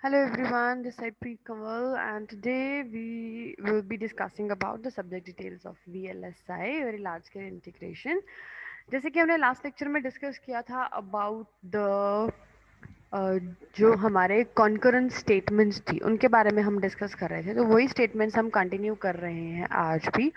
Hello everyone, this is Preet Kamal and today we will be discussing about the subject details of VLSI, Very Large Scale Integration. जैसे कि हमने last lecture में discuss किया था about the जो हमारे concurrent statements थी उनके बारे में हम डिस्कस कर रहे थे, तो वही स्टेटमेंट्स हम कंटिन्यू कर रहे हैं आज भी।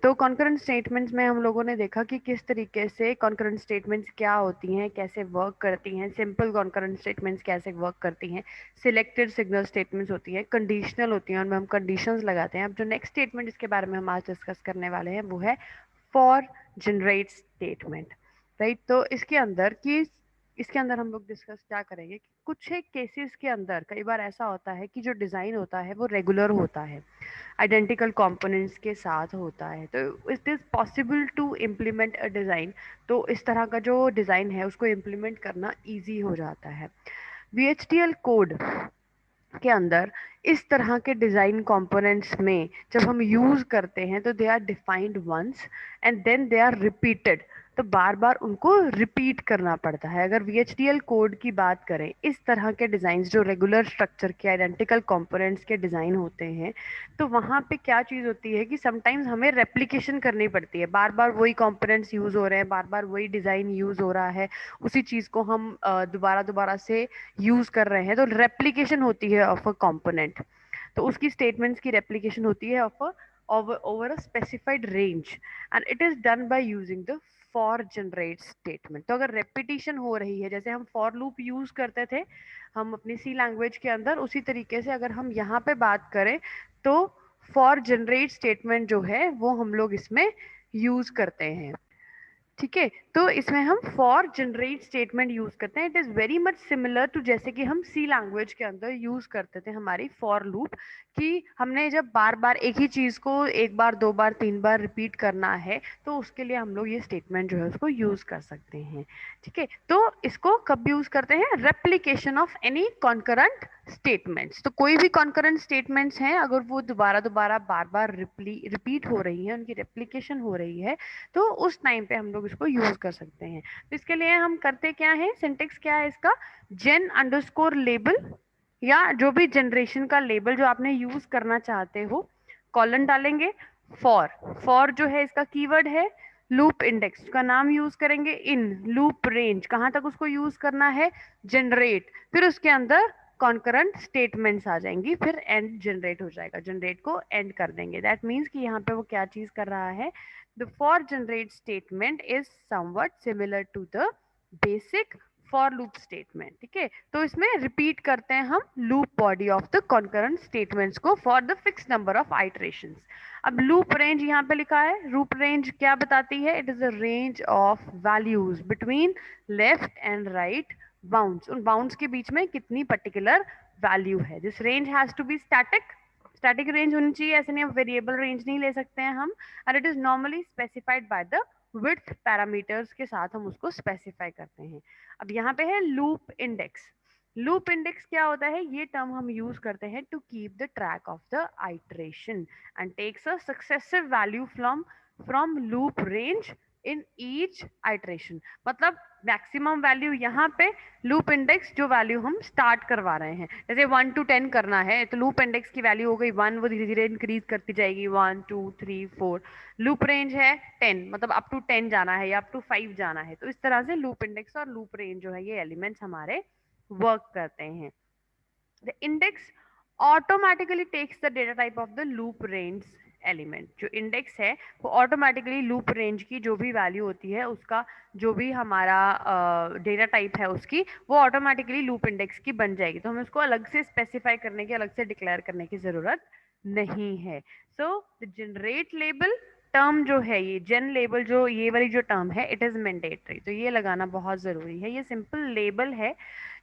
तो कॉन्करेंट स्टेटमेंट्स में हम लोगों ने देखा कि किस तरीके से कॉन्करेंट स्टेटमेंट्स क्या होती हैं, कैसे वर्क करती हैं, सिंपल कॉन्करेंट स्टेटमेंट्स कैसे वर्क करती हैं, सिलेक्टेड सिग्नल स्टेटमेंट्स होती हैं, कंडीशनल होती हैं, उनमें हम कंडीशंस लगाते हैं। अब जो नेक्स्ट स्टेटमेंट इसके बारे में हम आज डिस्कस करने वाले हैं वो है फॉर जनरेट स्टेटमेंट, राइट। तो इसके अंदर हम लोग डिस्कस क्या करेंगे कि कुछ एक केसेस के अंदर कई बार ऐसा होता है कि जो डिज़ाइन होता है वो रेगुलर होता है, आइडेंटिकल कंपोनेंट्स के साथ होता है, तो it is possible to implement a design. तो इस तरह का जो डिज़ाइन है उसको इम्प्लीमेंट करना ईजी हो जाता है। VHDL कोड के अंदर इस तरह के डिज़ाइन कंपोनेंट्स में जब हम यूज़ करते हैं तो they are defined once and then they are repeated. तो बार बार उनको रिपीट करना पड़ता है। अगर VHDL कोड की बात करें, इस तरह के डिज़ाइंस जो रेगुलर स्ट्रक्चर के आइडेंटिकल कंपोनेंट्स के डिज़ाइन होते हैं, तो वहाँ पे क्या चीज़ होती है कि समटाइम्स हमें रेप्लिकेशन करनी पड़ती है। बार बार वही कंपोनेंट्स यूज़ हो रहे हैं, बार बार वही डिज़ाइन यूज़ हो रहा है, उसी चीज़ को हम दोबारा दोबारा से यूज कर रहे हैं, तो रेप्लिकेशन होती है ऑफ अ कंपोनेंट। तो उसकी स्टेटमेंट्स की रेप्लिकेशन होती है of over a specified range and it is done by using the for generate statement. तो अगर रेपिटेशन हो रही है, जैसे हम फॉर लूप यूज करते थे हम अपनी सी लैंग्वेज के अंदर, उसी तरीके से अगर हम यहाँ पे बात करें तो फॉर जनरेट स्टेटमेंट जो है वो हम लोग इसमें यूज करते हैं। ठीक है, तो इसमें हम फॉर जनरेट स्टेटमेंट यूज करते हैं। It is very much similar to जैसे कि हम सी लैंग्वेज के अंदर यूज करते थे हमारी फॉर लूप, कि हमने जब बार बार एक ही चीज को एक बार दो बार तीन बार रिपीट करना है तो उसके लिए हम लोग ये स्टेटमेंट जो है उसको यूज कर सकते हैं। ठीक है, तो इसको कब यूज करते हैं? Replication of any concurrent statements. तो कोई भी कॉन्करेंट स्टेटमेंट्स हैं अगर वो दोबारा दोबारा बार बार रिपीट हो रही है, उनकी रेप्लिकेशन हो रही है, तो उस टाइम पे हम लोग इसको यूज कर सकते हैं। तो इसके लिए हम करते क्या है, सिंटेक्स क्या है इसका? जेन अंडरस्कोर लेबल, या जो भी जनरेशन का लेबल जो आपने यूज करना चाहते हो, कॉलन डालेंगे। फॉर फॉर जो है इसका कीवर्ड है लूप इंडेक्स का नाम यूज करेंगे, इन लूप रेंज कहाँ तक उसको यूज करना है, जनरेट, फिर उसके अंदर कॉन्करेंट स्टेटमेंट्स आ जाएंगी, फिर एंड जनरेट हो जाएगा, जनरेट को एंड कर देंगे। दैट मीन्स कि यहाँ पे वो क्या चीज कर रहा है, the for generate statement is somewhat similar to the basic for loop statement. ठीक है, तो इसमें रिपीट करते हैं हम loop body of the concurrent statements को for the fix number of iterations. अब लूप रेंज यहाँ पे लिखा है, लूप रेंज क्या बताती है? It is a range of values between left and right bounds. उन बाउंड्स के बीच में कितनी पर्टिकुलर वैल्यू है। This range has to be static, static range होनी चाहिए, ऐसे नहीं, वेरिएबल रेंज नहीं ले सकते हैं हम। And it is normally specified by the width parameters के साथ हम उसको स्पेसिफाई करते हैं। अब यहाँ पे है लूप इंडेक्स। लूप इंडेक्स क्या होता है? ये टर्म हम यूज करते हैं to keep the track of the iteration and takes a successive value from loop range in each iteration. मतलब मैक्सिमम वैल्यू यहाँ पे लूप इंडेक्स जो वैल्यू हम स्टार्ट करवा रहे हैं, जैसे 1 to 10 करना है तो लूप इंडेक्स की वैल्यू हो गई 1, वो धीरे धीरे इंक्रीज करती जाएगी, 1 2 3 4। लूप रेंज है 10, मतलब अप टू 10 जाना है या अप टू 5 जाना है। तो इस तरह से लूप इंडेक्स और लूप रेंज जो है ये एलिमेंट्स हमारे वर्क करते हैं। The index automatically takes the data type of the loop range element. जो इंडेक्स है वो ऑटोमेटिकली लूप रेंज की जो भी वैल्यू होती है उसका, जो भी हमारा डेटा टाइप है उसकी, वो ऑटोमेटिकली लूप इंडेक्स की बन जाएगी। तो हमें उसको अलग से स्पेसिफाई करने की, अलग से डिक्लेयर करने की जरूरत नहीं है। So the generate label term जो है, ये जेन लेबल जो ये वाली जो टर्म है, इट इज मैंडेटरी, तो ये लगाना बहुत जरूरी है। ये सिंपल लेबल है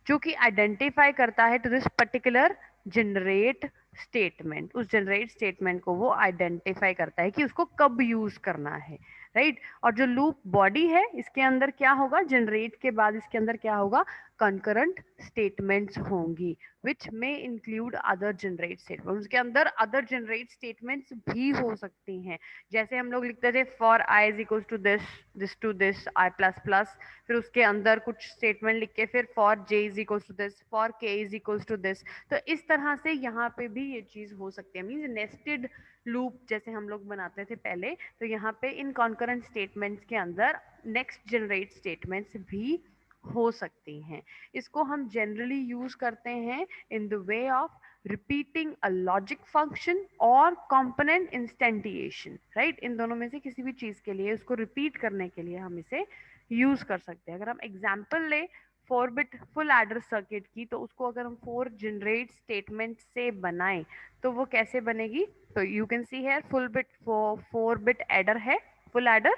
जो कि आइडेंटिफाई करता है to this particular generate statement. उस जनरेट स्टेटमेंट को वो आइडेंटिफाई करता है कि उसको कब यूज करना है, राइट। और जो लूप बॉडी है इसके अंदर क्या होगा, जनरेट के बाद इसके अंदर क्या होगा, कंकरेंट स्टेटमेंट्स होंगी विच में इंक्लूड अदर जनरेट स्टेटमेंट, उसके अंदर अदर जनरेट स्टेटमेंट्स भी हो सकती हैं। जैसे हम लोग लिखते थे for i is equal to this, this to this, i plus plus, फिर उसके अंदर कुछ स्टेटमेंट लिख के फिर for j is equal to this, for k is equal to this. तो इस तरह से यहाँ पे भी ये चीज हो सकती है, मीन्स नेस्टेड लूप जैसे हम लोग बनाते थे पहले, तो यहाँ पे इन कॉन्करेंट स्टेटमेंट्स के अंदर नेक्स्ट जनरेट स्टेटमेंट्स भी हो सकती हैं। इसको हम जनरली यूज करते हैं in the way of repeating a logic function और कंपोनेंट इंस्टेंटिएशन, राइट। इन दोनों में से किसी भी चीज के लिए उसको रिपीट करने के लिए हम इसे यूज कर सकते हैं। अगर हम एग्जाम्पल ले 4 बिट फुल एडर सर्किट की, तो उसको अगर हम 4 जनरेट स्टेटमेंट से बनाएं तो वो कैसे बनेगी। तो यू कैन सी है 4 बिट एडर है, फुल एडर।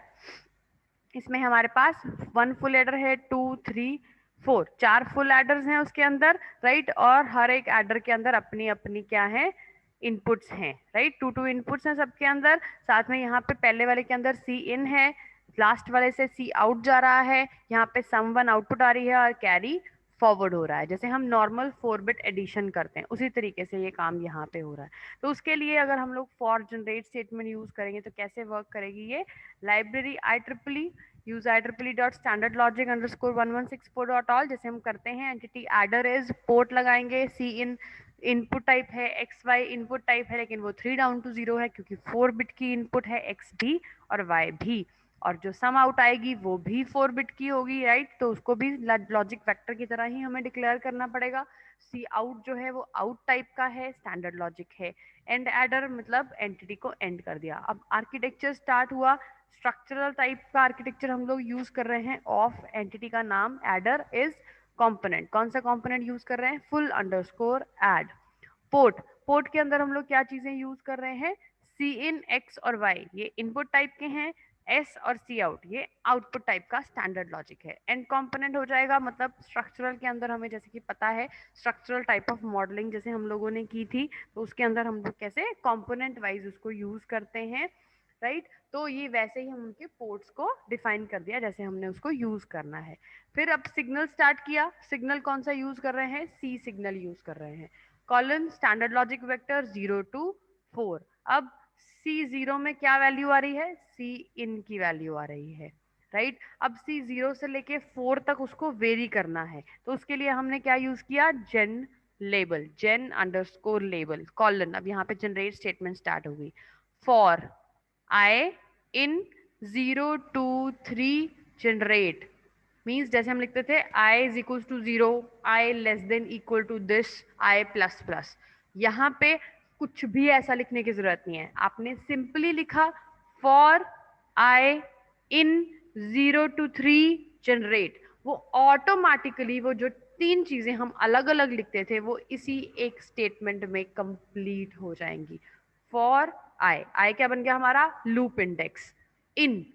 इसमें हमारे पास 1 फुल एडर है, 2 3 4, 4 फुल एडर्स हैं उसके अंदर, राइट। और हर एक एडर के अंदर अपनी अपनी क्या है, इनपुट्स हैं, राइट। 2 इनपुट्स हैं सबके अंदर। साथ में यहाँ पे पहले वाले के अंदर सी इन है, लास्ट वाले से सी आउट जा रहा है, यहाँ पे सम 1 आउटपुट आ रही है और कैरी फॉरवर्ड हो रहा है। जैसे हम नॉर्मल 4 बिट एडिशन करते हैं उसी तरीके से ये काम यहाँ पे हो रहा है। तो उसके लिए अगर हम लोग फॉर जनरेट स्टेटमेंट यूज करेंगे तो कैसे वर्क करेगी ये, लाइब्रेरी IEEE use IEEE.standardlogic_1164.all जैसे हम करते हैं। एंटिटी एडर इज पोर्ट लगाएंगे, सी इन इनपुट टाइप है, एक्स वाई इनपुट टाइप है, लेकिन वो 3 डाउन टू 0 है क्योंकि 4 बिट की इनपुट है, एक्स भी और वाई भी। और जो सम आउट आएगी वो भी 4 बिट की होगी, राइट। तो उसको भी लॉजिक वेक्टर की तरह ही हमें डिक्लेयर करना पड़ेगा। सी आउट जो है वो आउट टाइप का है, स्टैंडर्ड लॉजिक है। एंड एडर मतलब एंटिटी को एंड कर दिया। अब आर्किटेक्चर स्टार्ट हुआ। स्ट्रक्चरल टाइप का आर्किटेक्चर हम लोग यूज कर रहे हैं ऑफ एंटिटी का नाम एडर इज कंपोनेंट। कौन सा कंपोनेंट यूज कर रहे हैं, full underscore add. Port, port के अंदर हम लोग क्या चीजें यूज कर रहे हैं, सी इन एक्स और वाई ये इनपुट टाइप के हैं, एस और सी आउट ये आउटपुट टाइप का स्टैंडर्ड लॉजिक है। एंड कंपोनेंट हो जाएगा मतलब स्ट्रक्चरल के अंदर हमें जैसे कि पता है स्ट्रक्चरल टाइप ऑफ मॉडलिंग जैसे हम लोगों ने की थी, तो उसके अंदर हम लोग कैसे कंपोनेंट वाइज उसको यूज करते हैं, राइट। तो ये वैसे ही हम उनके पोर्ट्स को डिफाइन कर दिया जैसे हमने उसको यूज करना है। फिर अब सिग्नल स्टार्ट किया। सिग्नल कौन सा यूज कर रहे हैं, सी सिग्नल यूज कर रहे हैं। Colon standard logic vector 0 to 4। अब C0 में क्या वैल्यू आ रही है, सी इन की वैल्यू आ रही है, राइट। अब C0 से लेके 4 तक उसको वेरी करना है, तो उसके लिए हमने क्या यूज किया, gen label, gen underscore label colon. अब यहाँ पे जनरेट स्टेटमेंट स्टार्ट होगी। For i in 0 to 3 generate means जैसे हम लिखते थे i is equal to 0, i less than equal to this, i plus plus. यहाँ पे कुछ भी ऐसा लिखने की जरूरत नहीं है, आपने सिंपली लिखा for i in 0 to 3 generate. वो ऑटोमेटिकली वो जो 3 चीजें हम अलग अलग लिखते थे वो इसी एक स्टेटमेंट में कंप्लीट हो जाएंगी। फॉर आई, आई क्या बन गया हमारा, लूप इंडेक्स। इन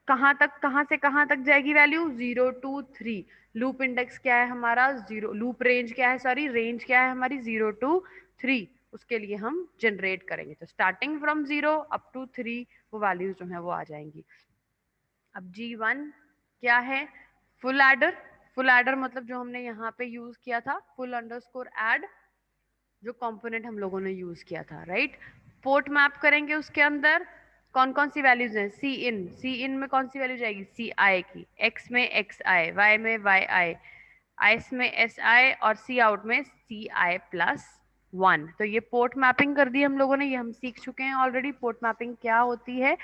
कहाँ तक, कहाँ से कहाँ तक जाएगी वैल्यू, 0 to 3। लूप इंडेक्स क्या है हमारा, 0। लूप रेंज क्या है, सॉरी रेंज क्या है हमारी, 0 to 3। उसके लिए हम जनरेट करेंगे तो स्टार्टिंग फ्रॉम 0 अप टू 3 वो वैल्यूज जो है वो आ जाएंगी। अब G1 क्या है, फुल एडर। फुल एडर मतलब जो हमने यहाँ पे यूज किया था फुल अंडरस्कोर ऐड, जो कंपोनेंट हम लोगों ने यूज किया था, राइट। पोर्ट मैप करेंगे उसके अंदर कौन कौन सी वैल्यूज हैं, सी इन, सी इन में कौन सी वैल्यू जाएगी, सी आई की, एक्स में एक्स आई, वाई में वाई आई, एस में एस आई और सी आउट में सी आई प्लस 1। तो ये पोर्ट मैपिंग कर दी हम लोगों ने, ये हम सीख चुके हैं ऑलरेडी पोर्ट मैपिंग क्या होती है,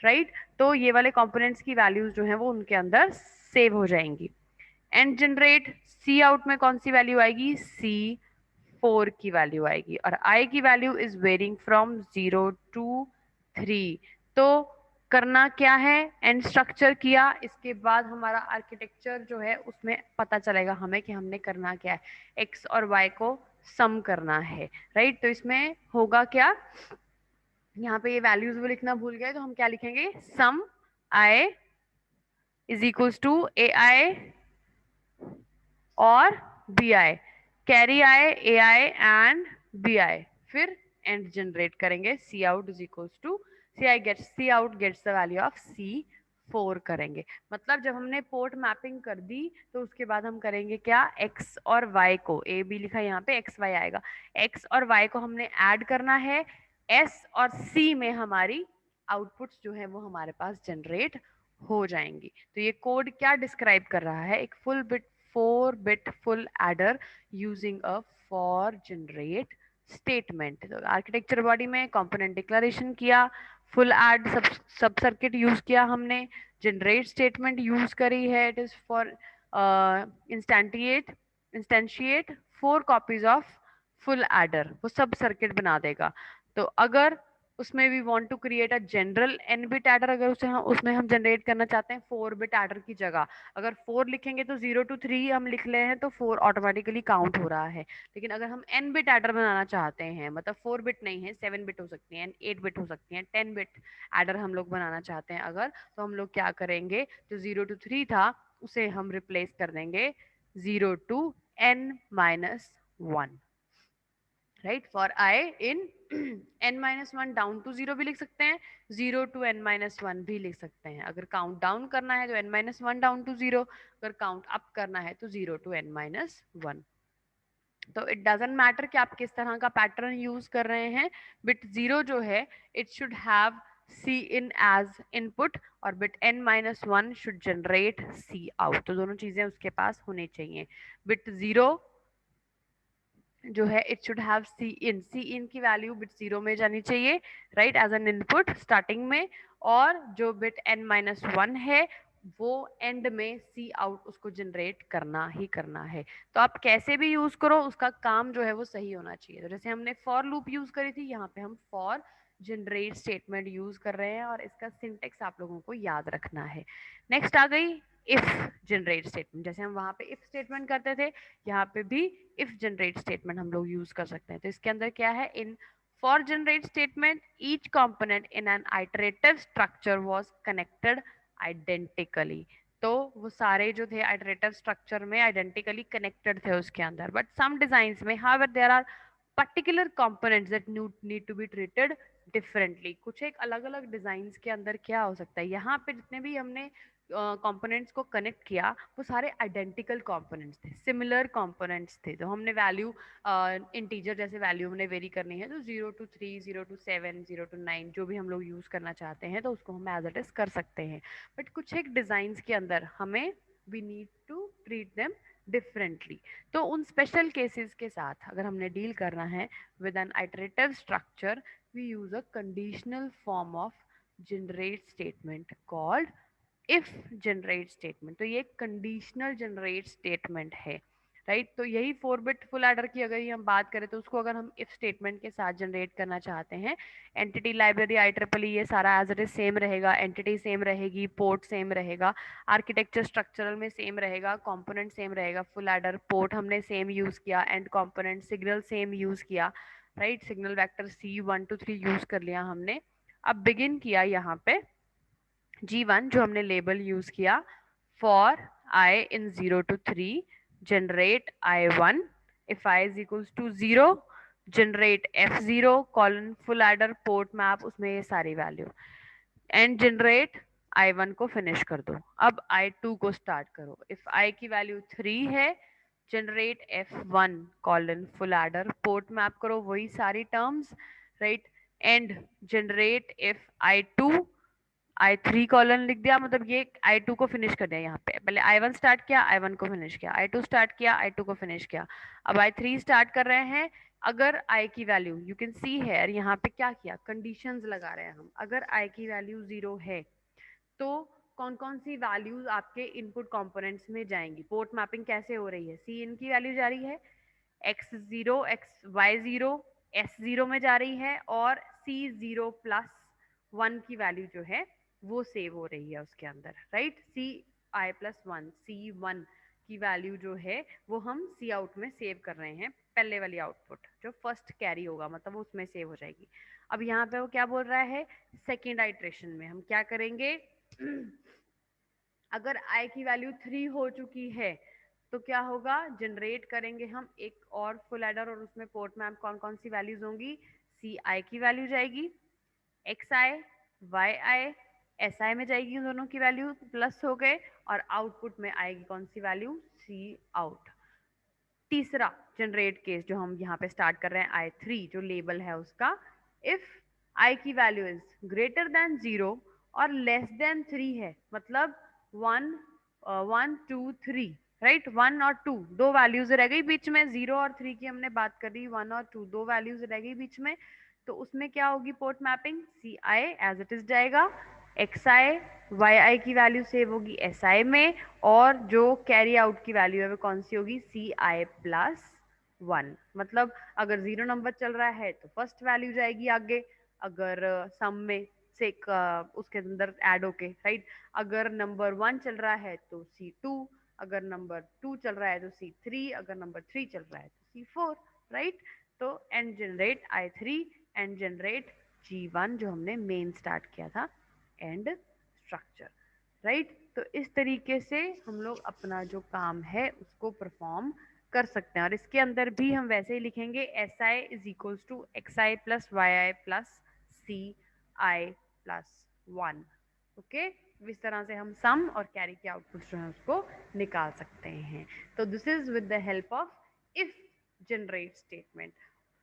राइट। तो ये वाले कंपोनेंट्स की वैल्यूज जो है वो उनके अंदर सेव हो जाएंगी। एंड जनरेट, सी आउट में कौन सी वैल्यू आएगी, सी 4 की वैल्यू आएगी और आई की value is varying from 0 to 3। तो करना क्या है, एंड स्ट्रक्चर किया, इसके बाद हमारा आर्किटेक्चर जो है उसमें पता चलेगा हमें कि हमने करना क्या है, एक्स और वाई को सम करना है, राइट। तो इसमें होगा क्या, यहाँ पे ये वैल्यूज वो लिखना भूल गए तो हम क्या लिखेंगे, sum i is equals to a i और b i, carry i, a i and b i. फिर एंड जनरेट करेंगे, c out is equals to c i gets, c out gets the value of c 4 करेंगे। मतलब जब हमने port mapping कर दी तो उसके बाद हम करेंगे क्या, x और y को, a b लिखा है यहाँ पे, x y आएगा, x और y को हमने ऐड करना है, s और c में हमारी आउटपुट्स जो है वो हमारे पास जनरेट हो जाएंगी। तो ये कोड क्या डिस्क्राइब कर रहा है, एक full bit 4 bit full adder using a for generate statement. तो आर्किटेक्चर बॉडी में कंपोनेंट डिक्लेरेशन किया, full add sub circuit use किया हमने, जनरेट स्टेटमेंट यूज करी है, it is for instantiate 4 copies of full adder, वो सब सर्किट बना देगा। तो अगर उसमें we want to create a general n bit adder, अगर उसमें हम जनरेट करना चाहते हैं 4 बिट एडर की जगह, अगर 4 लिखेंगे तो 0 to 3 हम लिख रहे हैं तो 4 ऑटोमेटिकली काउंट हो रहा है। लेकिन अगर हम एन बिट एडर बनाना चाहते हैं, मतलब 4 बिट नहीं है, 7 बिट हो सकती है, 8 बिट हो सकती है, 10 बिट एडर हम लोग बनाना चाहते हैं अगर, तो हम लोग क्या करेंगे, जो 0 to 3 था उसे हम रिप्लेस कर देंगे 0 to n-1, right. For i in n-1 down to 0 भी लिख सकते हैं, 0 to n-1 भी लिख सकते हैं। अगर काउंट डाउन करना है तो n-1 डाउन टू 0, अगर काउंट अप करना है तो 0 to n-1। तो इट डजेंट मैटर कि आप किस तरह का पैटर्न यूज कर रहे हैं, बिट 0 जो है it should have c in as input, और bit n-1 should generate c out. तो दोनों चीजें उसके पास होनी चाहिए। बिट 0 जो है it should have c in की वैल्यू बिट 0 में जानी चाहिए, right, as an input starting में, और जो बिट n-1 है वो एंड में सी आउट उसको जनरेट करना ही करना है। तो आप कैसे भी यूज करो उसका काम जो है वो सही होना चाहिए। तो जैसे हमने फॉर लूप यूज करी थी, यहाँ पे हम फॉर जनरेट स्टेटमेंट यूज कर रहे हैं, और इसका सिंटेक्स आप लोगों को याद रखना है। नेक्स्ट आ गई इफ जनरेट स्टेटमेंट। जैसे हम वहां पे इफ स्टेटमेंट करते थे, यहाँ पे भी इफ जनरेट स्टेटमेंट हम लोग यूज कर सकते हैं। तो इसके अंदर क्या है, in for generate statement each component in an iterative structure was connected identically. तो वो सारे जो थे आइटरेटिव स्ट्रक्चर में आइडेंटिकली कनेक्टेड थे उसके अंदर, बट सम डिजाइंस में however there are particular components that need to be treated differently. कुछ एक अलग अलग डिजाइंस के अंदर क्या हो सकता है, यहाँ पे जितने भी हमने कंपोनेंट्स को कनेक्ट किया वो सारे आइडेंटिकल कंपोनेंट्स थे, सिमिलर कंपोनेंट्स थे। तो हमने वैल्यू इंटीजर जैसे वैल्यू हमने वेरी करनी है, तो 0 to 3, 0 to 7, 0 to 9 जो भी हम लोग यूज करना चाहते हैं तो उसको हम एज इट इज कर सकते हैं। बट कुछ एक डिजाइंस के अंदर हमें we need to treat them differently. तो उन स्पेशल केसेस के साथ अगर हमने डील करना है with an iterative structure, we use a conditional form of generate statement called if generate statement. तो ये कंडीशनल जनरेट स्टेटमेंट है, राइट। तो यही 4 बिट फुल एडर की अगर हम बात करें तो उसको अगर हम इफ स्टेटमेंट के साथ जनरेट करना चाहते हैं, एंटिटी लाइब्रेरी IEEE ये सारा एज इट इज सेम रहेगा, एंटिटी सेम रहेगी, पोर्ट सेम रहेगा, आर्किटेक्चर स्ट्रक्चरल में सेम रहेगा, कंपोनेंट सेम रहेगा, फुल एडर पोर्ट हमने सेम यूज किया, and component signal same use किया, right. Signal vector C1 to 3 use कर लिया हमने। अब बिगिन किया यहाँ पे G1 जो हमने लेबल यूज किया, for I in 0 to 3 generate I1, if I is equals to 0 generate F0 colon full adder port map, उसमें ये सारी वैल्यू, एंड जनरेट I1 को फिनिश कर दो। अब I2 को स्टार्ट करो, इफ I की वैल्यू 3 है generate F1 colon full adder port map करो, वही सारी terms, right, and generate if I2 I3 colon लिख दिया, मतलब ये I2 को फिनिश कर दिया। यहाँ पे पहले I1 स्टार्ट किया, I1 को फिनिश किया, I2 स्टार्ट किया, I2 को फिनिश किया, अब I3 स्टार्ट कर रहे हैं। अगर I की वैल्यू यू कैन सी है, यहाँ पे क्या किया, कंडीशंस लगा रहे हैं हम। अगर I की वैल्यू 0 है तो कौन कौन सी वैल्यूज आपके इनपुट कंपोनेंट्स में जाएंगी, पोर्ट मैपिंग कैसे हो रही है, सी इन की वैल्यू जा रही है, x0 y0 s0 में जा रही है, और C0+1 की वैल्यू जो है वो सेव हो रही है उसके अंदर, राइट। CI+1 C1 की वैल्यू जो है वो हम सी आउट में सेव कर रहे हैं, पहले वाली आउटपुट जो फर्स्ट कैरी होगा मतलब वो उसमें सेव हो जाएगी। अब यहाँ पे वो क्या बोल रहा है, सेकेंड आइट्रेशन में हम क्या करेंगे अगर I की वैल्यू 3 हो चुकी है तो क्या होगा, जनरेट करेंगे हम एक और फुल एडर, और उसमें पोर्ट मैप कौन कौन सी वैल्यूज होंगी, CI की वैल्यू जाएगी, XI YI SI में जाएगी उन दोनों की वैल्यू प्लस हो गए, और आउटपुट में आएगी कौन सी वैल्यू, सी आउट। तीसरा जनरेट केस जो हम यहाँ पे स्टार्ट कर रहे हैं I3 जो लेबल है उसका, इफ I की वैल्यू इज ग्रेटर देन 0 और लेस देन 3 है, मतलब 1 1 2 3, राइट, 1 और 2 दो वैल्यूज रह गई बीच में, 0 और 3 की हमने बात कर दी, 1 और 2 दो वैल्यूज रह गई बीच में, तो उसमें क्या होगी port mapping, c i as it is जाएगा, एक्स आई वाई आई की वैल्यू सेव होगी एस आई में, और जो कैरी आउट की वैल्यू है वो कौन सी होगी, सी आई प्लस 1। मतलब अगर 0 नंबर चल रहा है तो फर्स्ट वैल्यू जाएगी आगे, अगर सम में से उसके अंदर ऐड होके, राइट, अगर नंबर 1 चल रहा है तो C2, अगर नंबर 2 चल रहा है तो C3, अगर नंबर 3 चल रहा है तो C4, राइट। तो and generate I3 and generate G1 जो हमने मेन स्टार्ट किया था एंड स्ट्रक्चर, राइट। तो इस तरीके से हम लोग अपना जो काम है उसको परफॉर्म कर सकते हैं, और इसके अंदर भी हम वैसे ही लिखेंगे s i is equals to x i plus y i plus c i plus 1। Okay, इस तरह से हम सम और कैरी के आउटपुट जो है उसको निकाल सकते हैं। तो this is with the help of if generate statement.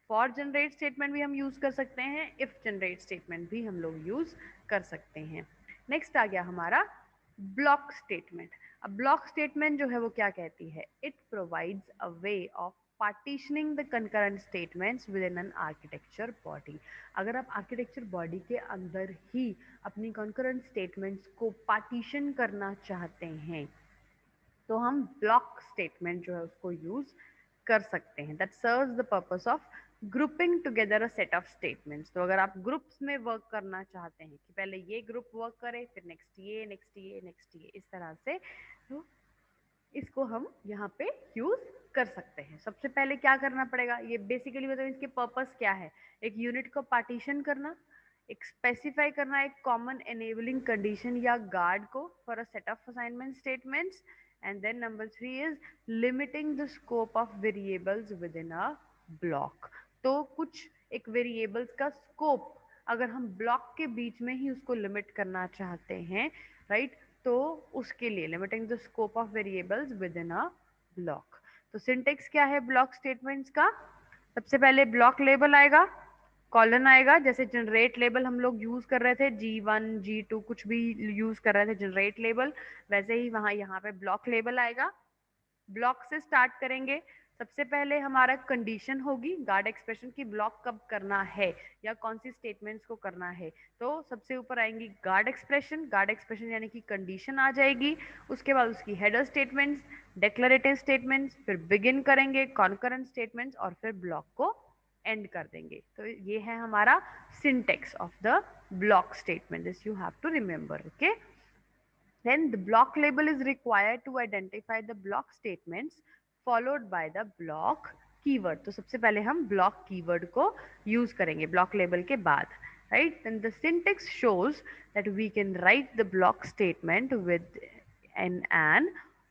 For generate statement भी हम यूज कर सकते हैं, इफ जनरेट स्टेटमेंट भी हम लोग यूज कर सकते हैं। नेक्स्ट आ गया हमारा ब्लॉक स्टेटमेंट। अब ब्लॉक स्टेटमेंट जो है वो क्या कहती है, it provides a way of partitioning the concurrent statements with in an architecture body. अगर आप आर्किटेक्चर बॉडी के अंदर ही अपनी कंकरेंट स्टेटमेंट्स को पार्टीशन करना चाहते हैं तो हम ब्लॉक स्टेटमेंट जो है उसको यूज कर सकते हैं, that serves the purpose of grouping together a set of statements. तो अगर आप ग्रुप्स में वर्क करना चाहते हैं कि पहले ये ग्रुप वर्क करे, फिर नेक्स्ट ये, नेक्स्ट ये, नेक्स्ट ये, इस तरह से, तो इसको हम यहाँ पे यूज कर सकते हैं। सबसे पहले क्या करना पड़ेगा, ये बेसिकली मतलब इसके पर्पस क्या है, एक यूनिट को पार्टीशन करना, एक स्पेसिफाई करना एक कॉमन एनेबलिंग कंडीशन या गार्ड को for a set of assignment statements, and then number 3 is limiting the scope of variables within a block. तो कुछ एक वेरिएबल्स का स्कोप अगर हम ब्लॉक के बीच में ही उसको लिमिट करना चाहते हैं, राइट, तो उसके लिए limiting the scope of variables within a block. तो सिंटेक्स क्या है ब्लॉक स्टेटमेंट्स का, सबसे पहले ब्लॉक लेबल आएगा, कॉलन आएगा, जैसे जनरेट लेबल हम लोग यूज कर रहे थे, G1 G2 कुछ भी यूज कर रहे थे जनरेट लेबल, वैसे ही वहां यहाँ पे ब्लॉक लेबल आएगा। ब्लॉक से स्टार्ट करेंगे, सबसे पहले हमारा कंडीशन होगी गार्ड एक्सप्रेशन की ब्लॉक कब करना है या कौन सी स्टेटमेंट्स को करना है, तो सबसे ऊपर आएंगी गार्ड एक्सप्रेशन, गार्ड एक्सप्रेशन यानी कि कंडीशन आ जाएगी, उसके बाद उसकी हेडर स्टेटमेंट्स, डिक्लेरेटिव स्टेटमेंट्स, फिर बिगिन करेंगे कॉन्करेंट स्टेटमेंट्स, और फिर ब्लॉक को एंड कर देंगे। तो ये है हमारा syntax of the block statement, this you have to remember, okay. Then the block label is required to identify the block statements followed by the block keyword। तो सबसे पहले हम block keyword को use करेंगे block label के बाद, right? Then the syntax shows that we can write the block statement with an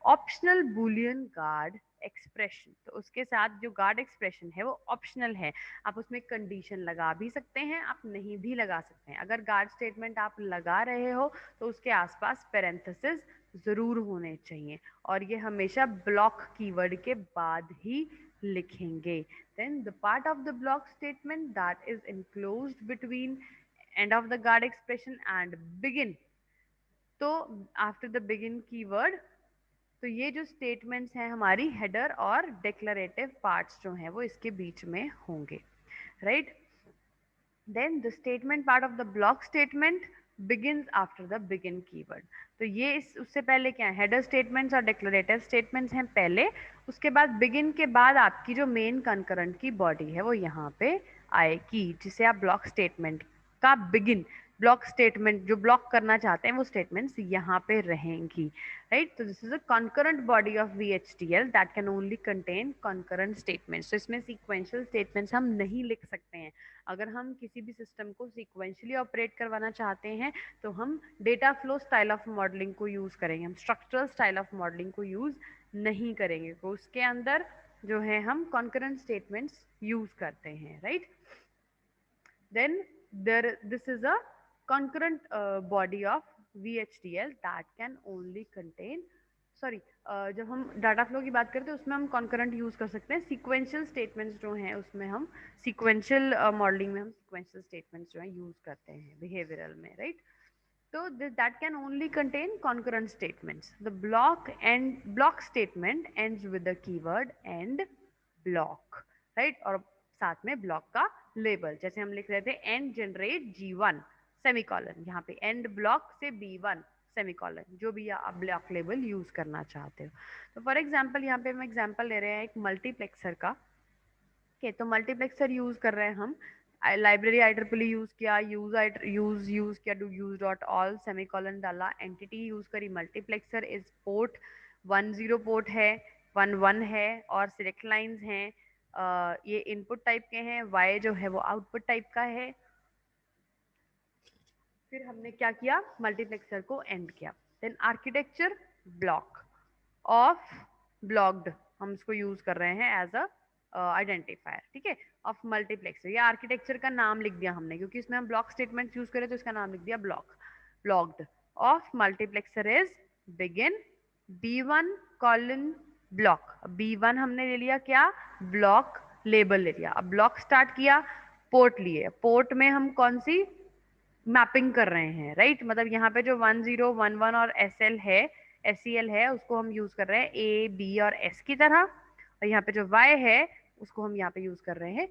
optional boolean guard expression. तो उसके साथ जो गार्ड एक्सप्रेशन है वो ऑप्शनल है, आप उसमें कंडीशन लगा भी सकते हैं, आप नहीं भी लगा सकते हैं। अगर गार्ड स्टेटमेंट आप लगा रहे हो तो उसके आसपास पैरेंथेसिस जरूर होने चाहिए, और ये हमेशा ब्लॉक कीवर्ड के बाद ही लिखेंगे। Then the part of the block statement that is enclosed between end of the guard expression and begin। तो आफ्टर द बिगिन कीवर्ड, तो ये जो स्टेटमेंट्स हैं हमारी हेडर और डिक्लेरेटिव पार्ट्स जो हैं वो इसके बीच में होंगे, right. Then the statement part of the block statement begins after the begin keyword. तो ये इस उससे पहले क्या है, हेडर स्टेटमेंट्स और डिक्लेरेटिव स्टेटमेंट्स हैं पहले, उसके बाद बिगिन के बाद आपकी जो मेन कंकरेंट की बॉडी है वो यहाँ पे आएगी, जिसे आप ब्लॉक स्टेटमेंट का बिगिन, ब्लॉक स्टेटमेंट जो ब्लॉक करना चाहते हैं वो स्टेटमेंट्स यहाँ पे रहेंगी, राइट। तो this is a concurrent body of VHDL that can only contain concurrent statements. तो इसमें सीक्वेंशियल स्टेटमेंट्स हम नहीं लिख सकते हैं। अगर हम किसी भी सिस्टम को सीक्वेंशियली ऑपरेट करवाना चाहते हैं तो हम data flow style of modelling को यूज करेंगे, हम स्ट्रक्चरल स्टाइल ऑफ मॉडलिंग को यूज नहीं करेंगे। तो उसके अंदर जो है हम कॉन्करेंट स्टेटमेंट्स यूज करते हैं, right. Then this is a concurrent body of VHDL that can only contain, sorry, जब हम डाटा फ्लो की बात करते हैं उसमें हम कॉन्करेंट यूज कर सकते हैं, सीक्वेंशियल स्टेटमेंट्स जो हैं उसमें हम सीक्वेंशियल मॉडलिंग में हम सीक्वेंशियल स्टेटमेंट्स जो है यूज करते हैं बिहेवियरल में, right? So that can only contain concurrent statements. The block statement ends with the keyword end block, right? और साथ में block का label, जैसे हम लिख रहे थे end generate G1 सेमीकॉलन, यहाँ पे end block से B1 सेमीकॉलन, जो भी आप ब्लॉक लेबल यूज करना चाहते हो। तो फॉर एग्जांपल यहाँ पे हम एग्जांपल ले रहे हैं एक मल्टीप्लेक्सर का। ओके, तो मल्टीप्लेक्सर यूज कर रहे हैं हम, लाइब्रेरी IEEE यूज किया, यूज किया, do use dot all semicolon डाला, एंटिटी यूज करी, मल्टीप्लेक्सर इज पोर्ट 10 पोर्ट है, 11 है, और सिलेक्ट लाइंस हैं, ये इनपुट टाइप के हैं, वाई जो है वो आउटपुट टाइप का है। फिर हमने क्या किया, मल्टीप्लेक्सर को एंड किया। Then architecture block of blocked, हम इसको यूज कर रहे हैं एज अ आइडेंटिफायर, ठीक है, ऑफ मल्टीप्लेक्सर। या आर्किटेक्चर का नाम लिख दिया हमने, क्योंकि इसमें हम ब्लॉक स्टेटमेंट यूज करें तो इसका नाम लिख दिया block, blocked of multiplexer is begin B1 colon block. B1 हमने ले लिया क्या, ब्लॉक लेबल ले लिया। अब ब्लॉक स्टार्ट किया, पोर्ट लिए, पोर्ट में हम कौन सी मैपिंग कर रहे हैं, राइट? मतलब यहाँ पे जो 1011 और SEL है उसको हम यूज कर रहे हैं A B और S की तरह, और यहाँ पे जो Y है उसको हम यहाँ पे यूज कर रहे हैं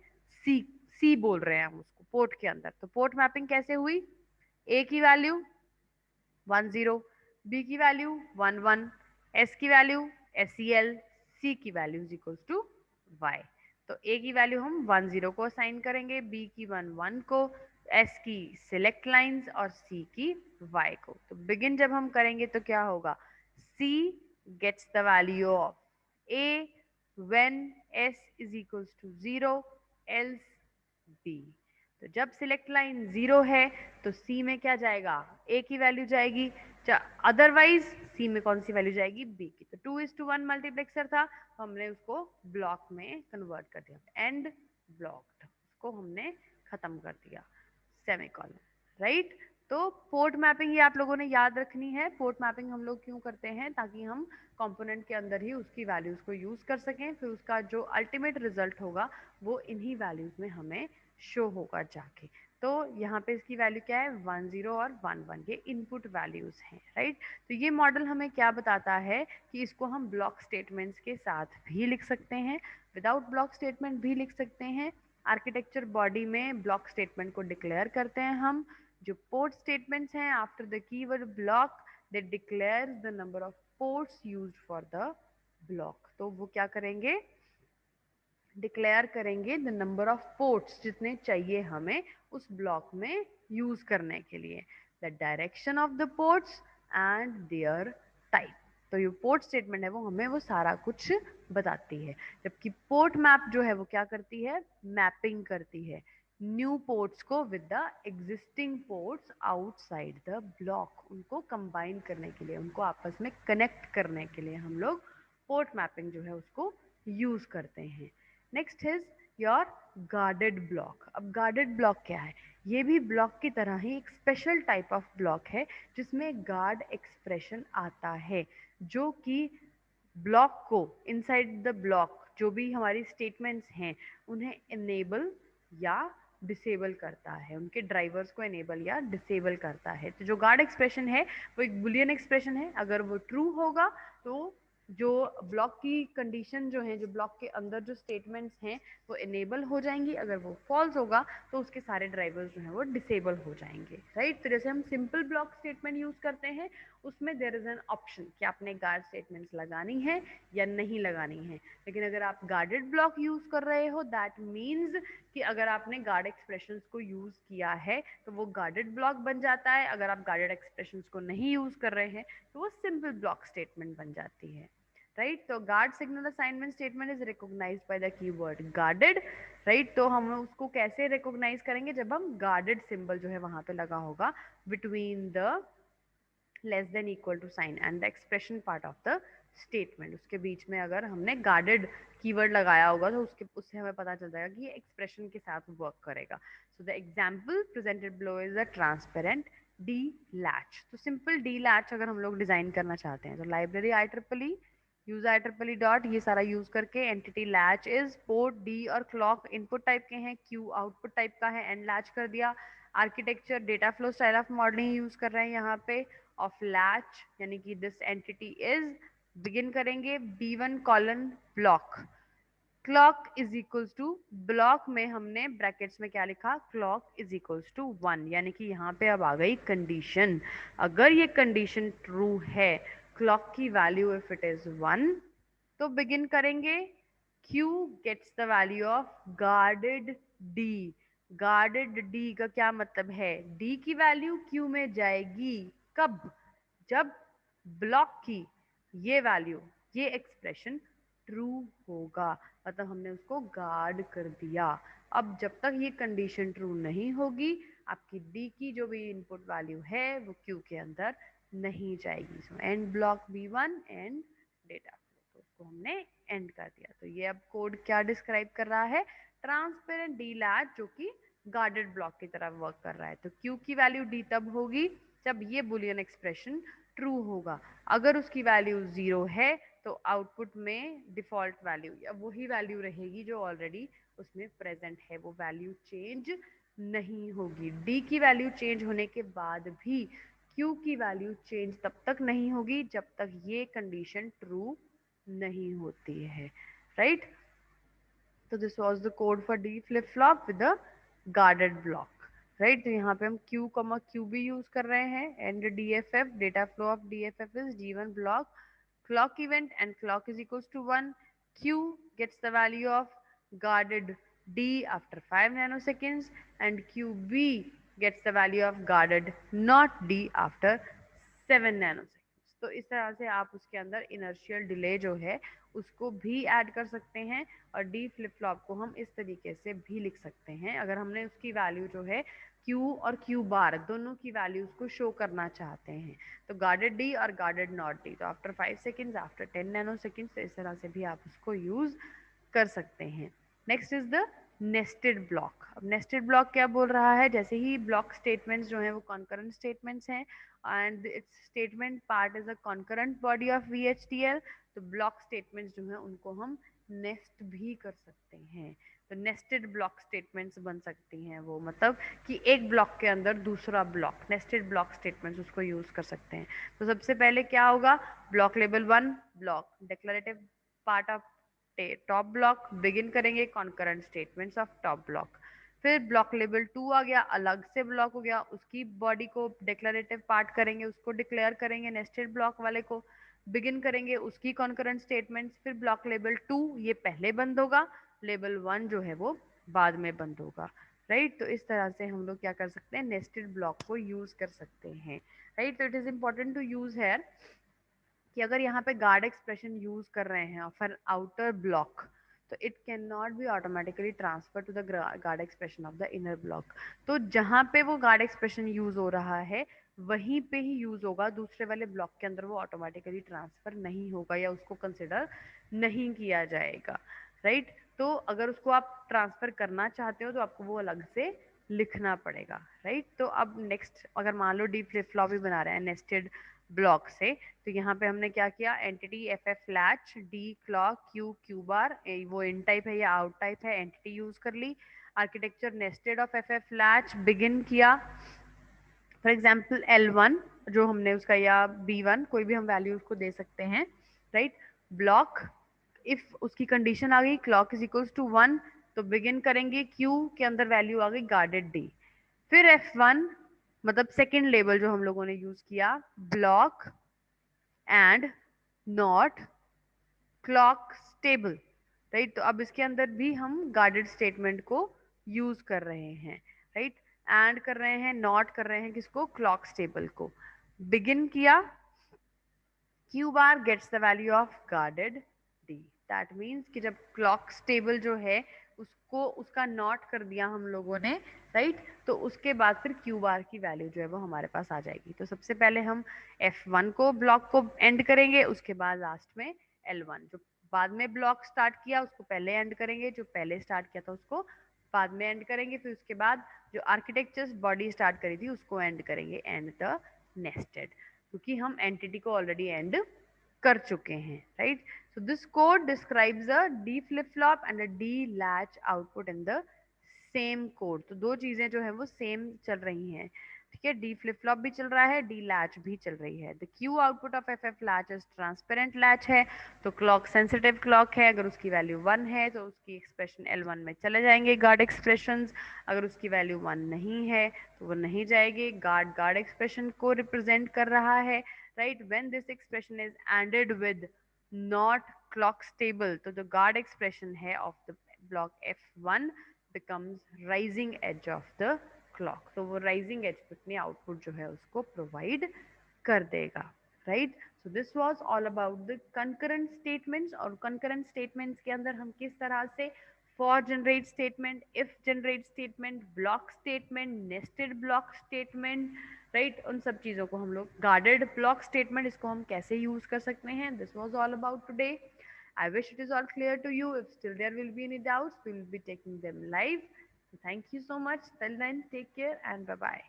C बोल रहे हैं हम उसको पोर्ट के अंदर। तो पोर्ट मैपिंग कैसे हुई, A की वैल्यू 10, B की वैल्यू 11, S की वैल्यू SEL, C की value is equals to Y। तो A की वैल्यू हम 10 को असाइन करेंगे, B की 11 को, S की सिलेक्ट लाइंस और C की Y को। तो बिगिन जब हम करेंगे तो क्या होगा, C gets the value of A when S is equals to 0 else B। तो जब सिलेक्ट लाइन 0 है तो C में क्या जाएगा, A की वैल्यू जाएगी, अदरवाइज C में कौन सी वैल्यू जाएगी, B की। तो 2:1 मल्टीप्लेक्सर था तो हमने उसको ब्लॉक में कन्वर्ट कर दिया, एंड ब्लॉक्ड, उसको हमने खत्म कर दिया, सेमीकॉलन, राइट? तो पोर्ट मैपिंग ये आप लोगों ने याद रखनी है। पोर्ट मैपिंग हम लोग क्यों करते हैं, ताकि हम कंपोनेंट के अंदर ही उसकी वैल्यूज को यूज कर सकें, फिर उसका जो अल्टीमेट रिजल्ट होगा वो इन्हीं वैल्यूज में हमें शो होगा जाके। तो यहाँ पे इसकी वैल्यू क्या है, 10 और 11, ये इनपुट वैल्यूज हैं, राइट? तो ये मॉडल हमें क्या बताता है कि इसको हम ब्लॉक स्टेटमेंट्स के साथ भी लिख सकते हैं, विदाउट ब्लॉक स्टेटमेंट भी लिख सकते हैं। आर्किटेक्चर बॉडी में ब्लॉक स्टेटमेंट को डिक्लेयर करते हैं हम। जो पोर्ट स्टेटमेंट्स हैं after the keyword block, they declare the number of ports used for the block. तो वो क्या करेंगे, डिक्लेयर करेंगे द नंबर ऑफ पोर्ट्स जितने चाहिए हमें उस ब्लॉक में यूज करने के लिए, the direction of the ports and their type. तो ये पोर्ट स्टेटमेंट है वो हमें वो सारा कुछ बताती है, जबकि पोर्ट मैप जो है वो क्या करती है, मैपिंग करती है न्यू पोर्ट्स को with the existing ports outside the block, उनको कंबाइन करने के लिए, उनको आपस में कनेक्ट करने के लिए हम लोग पोर्ट मैपिंग जो है उसको यूज करते हैं। Next is your guarded block. अब गार्डेड ब्लॉक क्या है, ये भी ब्लॉक की तरह ही एक स्पेशल टाइप ऑफ ब्लॉक है जिसमें गार्ड एक्सप्रेशन आता है, जो कि ब्लॉक को, इनसाइड द ब्लॉक जो भी हमारी स्टेटमेंट्स हैं उन्हें इनेबल या डिसेबल करता है, उनके ड्राइवर्स को इनेबल या डिसेबल करता है। तो जो गार्ड एक्सप्रेशन है वो एक बुलियन एक्सप्रेशन है, अगर वो ट्रू होगा तो जो ब्लॉक की कंडीशन जो है, जो ब्लॉक के अंदर जो स्टेटमेंट्स हैं वो इनेबल हो जाएंगी, अगर वो फॉल्स होगा तो उसके सारे ड्राइवर्स जो हैं वो डिसेबल हो जाएंगे, राइट? तो जैसे हम सिंपल ब्लॉक स्टेटमेंट यूज करते हैं उसमें देयर इज एन ऑप्शन कि आपने गार्ड स्टेटमेंट्स लगानी है या नहीं लगानी है, लेकिन अगर आप गार्डेड ब्लॉक यूज कर रहे हो दैट मीन्स कि अगर आपने गार्ड एक्सप्रेशंस को यूज किया है तो वो गार्डेड ब्लॉक बन जाता है, अगर आप गार्डेड एक्सप्रेशंस को नहीं यूज कर रहे हैं तो वो सिंपल ब्लॉक स्टेटमेंट बन जाती है, राइट? तो guard signal assignment statement is recognised by the keyword guarded, right? तो हम उसको कैसे रिकॉग्नाइज करेंगे, जब हम गार्डेड सिंबल जो है वहां पे लगा होगा between the less than equal to sign and the expression part of the statement, उसके बीच में अगर हमने गार्डेड कीवर्ड लगाया होगा तो उससे हमें पता चल जाएगा कि ये एक्सप्रेशन के साथ वर्क करेगा। So the example presented below is a transparent D latch. तो सिंपल डी लैच अगर हम लोग डिजाइन करना चाहते हैं तो library IEEE use IEEE dot ये सारा यूज करके entity latch is port D और क्लॉक इनपुट टाइप के हैं, क्यू आउटपुट टाइप का है, एंड लैच कर दिया। Architecture data flow style of modelling use कर रहे हैं यहाँ पे ऑफ लैच, यानी कि दिस एंटिटी इज बिगिन करेंगे B1 colon block, clock is equals to block में हमने ब्रैकेट्स में क्या लिखा, क्लॉक इज इक्वल्स टू 1, यानी कि यहाँ पे अब आ गई कंडीशन। अगर ये कंडीशन ट्रू है, क्लॉक की वैल्यू इफ इट इज 1, तो बिगिन करेंगे Q gets the value of guarded D। Guarded D का क्या मतलब है, D की वैल्यू Q में जाएगी कब, जब ब्लॉक की ये वैल्यू, ये एक्सप्रेशन ट्रू होगा, मतलब हमने उसको गार्ड कर दिया। अब जब तक ये कंडीशन ट्रू नहीं होगी, आपकी डी की जो भी इनपुट वैल्यू है वो क्यू के अंदर नहीं जाएगी। So and block B1 and data flow, तो उसको हमने एंड कर दिया। तो ये अब कोड क्या डिस्क्राइब कर रहा है, ट्रांसपेरेंट डी लैच जो कि गार्डेड ब्लॉक की तरह वर्क कर रहा है। तो क्यू की वैल्यू डी तब होगी जब ये बुलियन एक्सप्रेशन ट्रू होगा। अगर उसकी वैल्यू 0 है तो आउटपुट में डिफॉल्ट वैल्यू या वही वैल्यू रहेगी जो ऑलरेडी उसमें प्रेजेंट है, वो वैल्यू चेंज नहीं होगी। डी की वैल्यू चेंज होने के बाद भी क्यू की वैल्यू चेंज तब तक नहीं होगी जब तक ये कंडीशन ट्रू नहीं होती है, राइट। तो this was the code for D flip flop with the guarded block, right. तो यहाँ पे हम क्यू कमा क्यू भी यूज कर रहे हैं and DFF data flow of DFF is D1 block clock event and clock is equals to 1. Q gets the value of guarded D after 5 nanoseconds and QB gets the value of guarded not D after 7 nanoseconds. तो इस तरह से आप उसके अंदर inertial delay जो है उसको भी ऐड कर सकते हैं और डी फ्लिप फ्लॉप को हम इस तरीके से भी लिख सकते हैं। अगर हमने उसकी वैल्यू जो है Q और Q बार दोनों की वैल्यूज को शो करना चाहते हैं तो गार्डेड डी और गार्डेड नॉट डी, तो after 5 seconds after 10 nano seconds, तो इस तरह से भी आप उसको यूज कर सकते हैं। Next is the nested block. अब नेस्टेड ब्लॉक क्या बोल रहा है, जैसे ही ब्लॉक स्टेटमेंट्स जो हैं वो कॉन्करेंट स्टेटमेंट्स हैं and it's statement part is a concurrent body of VHDL, तो ब्लॉक स्टेटमेंट्स जो हैं उनको हम नेस्ट भी कर सकते हैं। तो नेस्टेड ब्लॉक स्टेटमेंट्स बन सकती हैं वो, मतलब कि एक ब्लॉक के अंदर दूसरा ब्लॉक, नेस्टेड ब्लॉक स्टेटमेंट्स उसको यूज कर सकते हैं। तो सबसे पहले क्या होगा, block level 1 block declarative part of top block, begin करेंगे concurrent statements of top block. फिर ब्लॉक लेवल 2 आ गया, अलग से ब्लॉक हो गया, उसकी बॉडी को डिक्लेरेटिव पार्ट करेंगे, उसको डिक्लेयर करेंगे नेस्टेड ब्लॉक वाले को, बिगिन करेंगे उसकी कॉन्करेंट स्टेटमेंट्स। फिर ब्लॉक लेवल 2 ये पहले बंद होगा, लेवल 1 जो है वो बाद में बंद होगा, राइट। तो इस तरह से हम लोग क्या कर सकते हैं, नेस्टेड ब्लॉक को यूज कर सकते हैं, राइट। तो it is important to use here कि अगर यहाँ पे गार्ड एक्सप्रेशन यूज कर रहे हैं फॉर आउटर ब्लॉक, तो it can not be automatically transfer to the guard expression of the inner block. तो जहाँ पे वो गार्ड एक्सप्रेशन यूज हो रहा है वहीं पे ही यूज होगा, दूसरे वाले ब्लॉक के अंदर वो ऑटोमेटिकली ट्रांसफर नहीं होगा या उसको कंसिडर नहीं किया जाएगा, राइट। तो अगर उसको आप ट्रांसफर करना चाहते हो तो आपको वो अलग से लिखना पड़ेगा, राइट। तो अब नेक्स्ट अगर मान लो डी फ्लिप फ्लॉप भी बना रहे हैं नेस्टेड ब्लॉक से, तो यहाँ पे हमने क्या किया, entity FF latch D clock Q Q bar, वो इन टाइप है या आउट टाइप है, एंटिटी यूज कर ली। Architecture nested of FF latch begin किया, फॉर एग्जाम्पल L1 जो हमने उसका या B1 कोई भी हम वैल्यू उसको दे सकते हैं, राइट। ब्लॉक इफ उसकी कंडीशन आ गई क्लॉक इज इक्वल्स टू 1, तो बिगिन करेंगे Q के अंदर वैल्यू आ गई गार्डेड D। फिर F1 मतलब सेकेंड लेबल जो हम लोगों ने यूज किया, block and not clock stable, right. तो अब इसके अंदर भी हम गार्डेड स्टेटमेंट को यूज कर रहे हैं, राइट। एंड कर रहे हैं, नॉट कर रहे हैं किसको, क्लॉक स्टेबल को। बिगिन किया, Q bar gets the value of guarded D, that means कि जब क्लॉक स्टेबल जो है उसको उसका नॉट कर दिया हम लोगों ने, राइट, तो उसके बाद फिर Q बार की वैल्यू जो है वो हमारे पास आ जाएगी। तो सबसे पहले हम F1 को ब्लॉक को एंड करेंगे, उसके बाद लास्ट में L1 जो बाद में ब्लॉक स्टार्ट किया उसको पहले एंड करेंगे, जो पहले स्टार्ट किया था उसको बाद में एंड करेंगे, फिर उसके बाद जो आर्किटेक्चर बॉडी स्टार्ट करी थी उसको एंड करेंगे, एंड द नेस्टेड, क्योंकि हम एंटिटी को ऑलरेडी एंड कर चुके हैं, right. So this code describes a D flip flop and a D latch output in the same code. तो दो चीजें जो है वो सेम चल रही हैं, ठीक है। डी फ्लिप फ्लॉप भी चल रहा है, डी लैच भी चल रही है। The Q output of F F latch is transparent latch है, तो क्लॉक सेंसिटिव क्लॉक है, अगर उसकी वैल्यू 1 है तो उसकी एक्सप्रेशन L1 में चले जाएंगे गार्ड एक्सप्रेशंस, अगर उसकी वैल्यू 1 नहीं है तो वो नहीं जाएगी। गार्ड गार्ड एक्सप्रेशन को रिप्रेजेंट कर रहा है, right. When this expression is ended with not clock stable, तो जो गार्ड एक्सप्रेशन है of the block F1 becomes rising edge of the clock, तो वो rising edge पे अपने आउटपुट जो है उसको प्रोवाइड कर देगा, right. So this was all about the concurrent statements, और कंकरेंट स्टेटमेंट्स के अंदर हम किस तरह से for generate statement, if generate statement, block statement, nested block statement, right, उन सब चीज़ों को हम लोग गार्डेड ब्लॉक स्टेटमेंट इसको हम कैसे यूज कर सकते हैं, this was all about today. I wish it is all clear to you. If still there will be any doubts, we will be taking them live. So thank you so much. Till then, take care and bye bye.